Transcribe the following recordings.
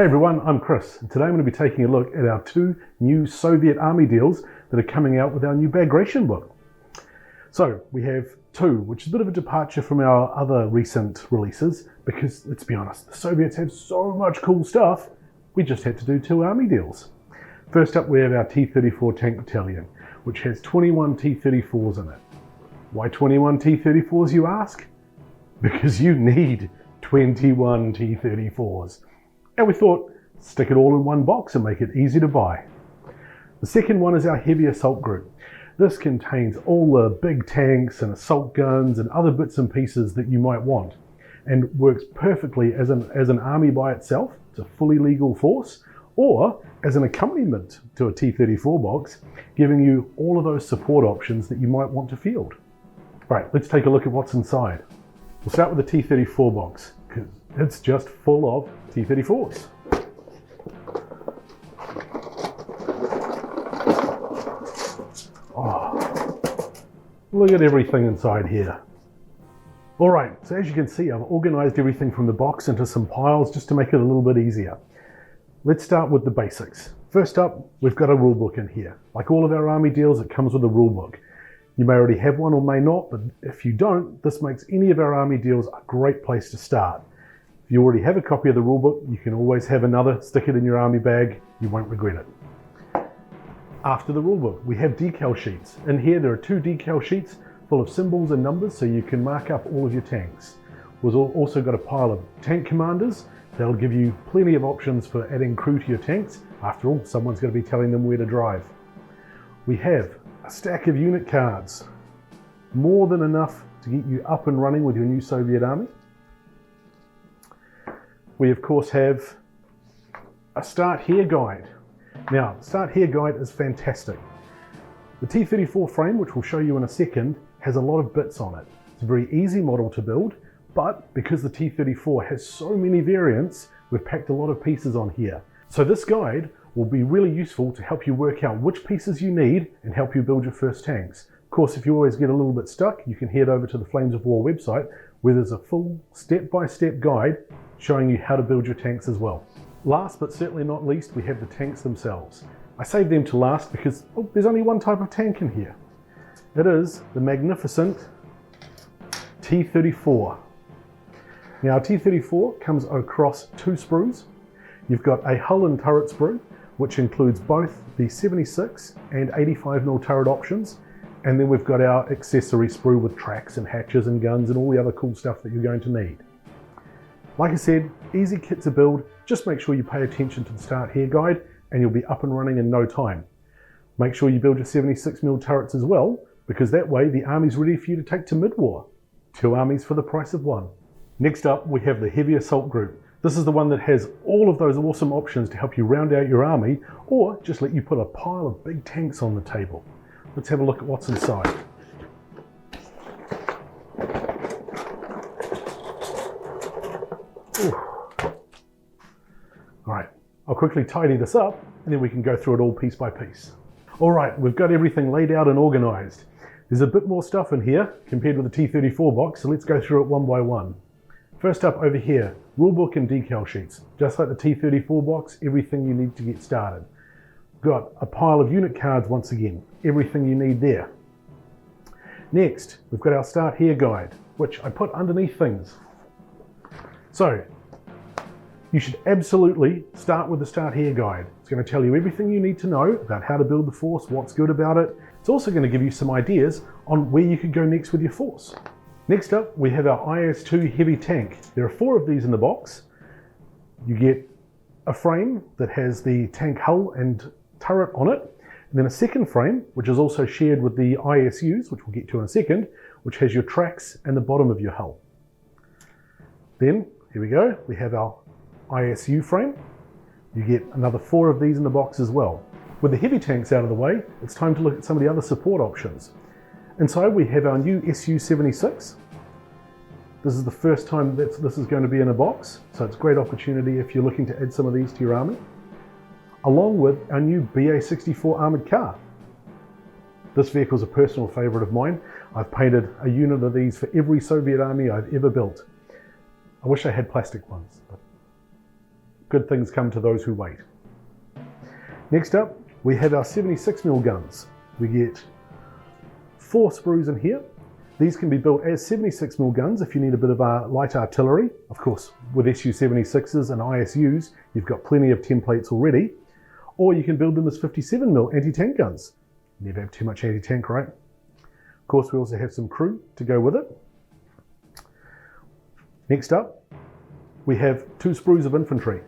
Hey everyone, I'm Chris, and today I'm going to be taking a look at our two new Soviet Army deals that are coming out with our new Bagration book. So we have two, which is a bit of a departure from our other recent releases, because let's be honest, the Soviets have so much cool stuff, we just had to do two Army deals. First up we have our T34 Tank Battalion, which has 21 T34s in it. Why 21 T34s, you ask? Because you need 21 T34s. And we thought, stick it all in one box and make it easy to buy. The second one is our Heavy Assault Group. This contains all the big tanks and assault guns and other bits and pieces that you might want, and works perfectly as an army by itself. It's a fully legal force, or as an accompaniment to a T34 box, giving you all of those support options that you might want to field. Right, let's take a look at what's inside. We'll start with the T34 box, because it's just full of T34s. Oh, look at everything inside here. All right, so as you can see, I've organized everything from the box into some piles just to make it a little bit easier. Let's start with the basics. First up, we've got a rule book in here. Like all of our Army deals, it comes with a rule book. You may already have one or may not, but if you don't, this makes any of our Army deals a great place to start. If you already have a copy of the rulebook, you can always have another, stick it in your Army bag, you won't regret it. After the rulebook, we have decal sheets. In here there are two decal sheets full of symbols and numbers so you can mark up all of your tanks. We've also got a pile of tank commanders. That'll give you plenty of options for adding crew to your tanks. After all, someone's going to be telling them where to drive. We have a stack of unit cards. More than enough to get you up and running with your new Soviet Army. We of course have a Start Here guide. Now, the Start Here guide is fantastic. The T34 frame, which we'll show you in a second, has a lot of bits on it. It's a very easy model to build, but because the T34 has so many variants, we've packed a lot of pieces on here. So this guide will be really useful to help you work out which pieces you need and help you build your first tanks. Of course, if you always get a little bit stuck, you can head over to the Flames of War website, where there's a full step-by-step guide showing you how to build your tanks as well. Last but certainly not least, we have the tanks themselves. I saved them to last because there's only one type of tank in here. It is the magnificent T34. Now T34 comes across two sprues. You've got a hull and turret sprue, which includes both the 76 and 85mm turret options, and then we've got our accessory sprue with tracks and hatches and guns and all the other cool stuff that you're going to need. Like I said, easy kit to build. Just make sure you pay attention to the Start Here guide and you'll be up and running in no time. Make sure you build your 76mm turrets as well, because that way the army's ready for you to take to mid-war. Two armies for the price of one. Next up, we have the Heavy Assault Group. This is the one that has all of those awesome options to help you round out your army, or just let you put a pile of big tanks on the table. Let's have a look at what's inside. Alright, I'll quickly tidy this up and then we can go through it all piece by piece. Alright, we've got everything laid out and organised. There's a bit more stuff in here compared with the T34 box, so let's go through it one by one. First up over here, rulebook and decal sheets. Just like the T34 box, everything you need to get started. Got a pile of unit cards once again, everything you need there. Next, we've got our Start Here guide, which I put underneath things. So, you should absolutely start with the Start Here guide. It's going to tell you everything you need to know about how to build the force, what's good about it. It's also going to give you some ideas on where you could go next with your force. Next up, we have our IS-2 heavy tank. There are 4 of these in the box. You get a frame that has the tank hull and turret on it, and then a second frame, which is also shared with the ISUs, which we'll get to in a second, which has your tracks and the bottom of your hull. Then, here we go, we have our ISU frame. You get another 4 of these in the box as well. With the heavy tanks out of the way, it's time to look at some of the other support options. Inside we have our new Su-76. This is the first time that this is going to be in a box, so it's a great opportunity if you're looking to add some of these to your army. Along with our new BA-64 armoured car. This vehicle is a personal favourite of mine. I've painted a unit of these for every Soviet army I've ever built. I wish I had plastic ones, but good things come to those who wait. Next up, we have our 76mm guns. We get 4 sprues in here. These can be built as 76mm guns if you need a bit of light artillery. Of course, with SU-76s and ISUs, you've got plenty of templates already. Or you can build them as 57mm anti-tank guns. Never have too much anti-tank, right? Of course, we also have some crew to go with it. Next up, we have 2 sprues of infantry.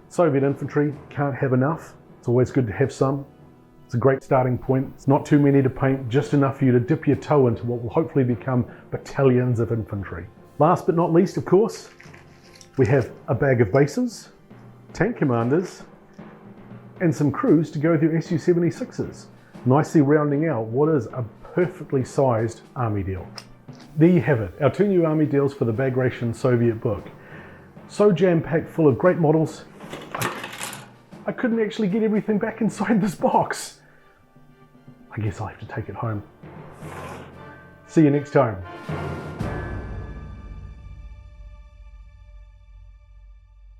Soviet infantry, can't have enough. It's always good to have some. It's a great starting point. It's not too many to paint, just enough for you to dip your toe into what will hopefully become battalions of infantry. Last but not least, of course, we have a bag of bases, tank commanders, and some crews to go with your SU-76s, nicely rounding out what is a perfectly sized army deal. There you have it, our 2 new army deals for the Bagration Soviet book. So jam-packed full of great models, I couldn't actually get everything back inside this box. I guess I'll have to take it home. See you next time.